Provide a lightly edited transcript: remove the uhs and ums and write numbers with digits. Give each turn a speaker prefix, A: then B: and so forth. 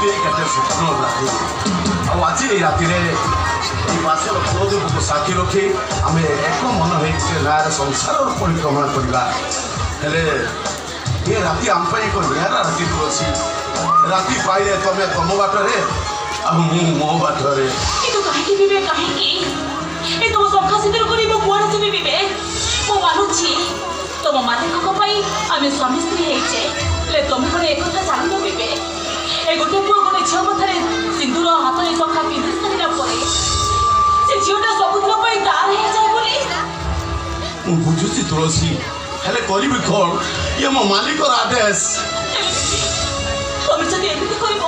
A: ଭାବୁଥିଲି କେତେ ସ୍ୱପ୍ନ ରାତି ଆଉ ଆଜି ଏଇ ରାତିରେ এই মাসের ক্রোধকে সাক্ষী রক্ষি আমি এক মন হয়েছে গাঁর সংসার পরিক্রমা করা হলে এ রাতি আম এক নিয়ারা রাতি তুলসী রাতি পাইলে তুমি তম বাটরে আর মু মো বাটরে
B: কিন্তু কাহিকি বিবে কাহিকি এ তোম সংখ্যা সিদ্ধ করি মু কুয়াড়ে যাবি বিবে মু মানুছি তোম মালিকଙ୍କ ପାଇଁ ଆମେ ସ୍ୱାମୀ ସ୍ତ୍ରୀ ହେଇଛେ ହେଲେ ତମେ କଣ ଏକଥା ଜାଣିନ ବିବେ ଏ ଗୋଟେ ପୁଅ ଗୋଟେ ଝିଅ କଥାରେ ସିନ୍ଦୁର ହାତରେ ସଂଖ୍ୟା ପିନ୍ଧି ସାରିଲା ପରେ ସେ ଝିଅଟା ସବୁଦିନ ପାଇଁ ତାର ହେଇଯାଏ ବୋଲି
A: ମୁଁ ବୁଝୁଛି ତୁଳସୀ ହେଲେ କରିବି କ'ଣ ଇଏ ମୋ ମାଲିକର ଆଦେଶ
B: ତମେ ଯଦି ଏମିତି କରିବ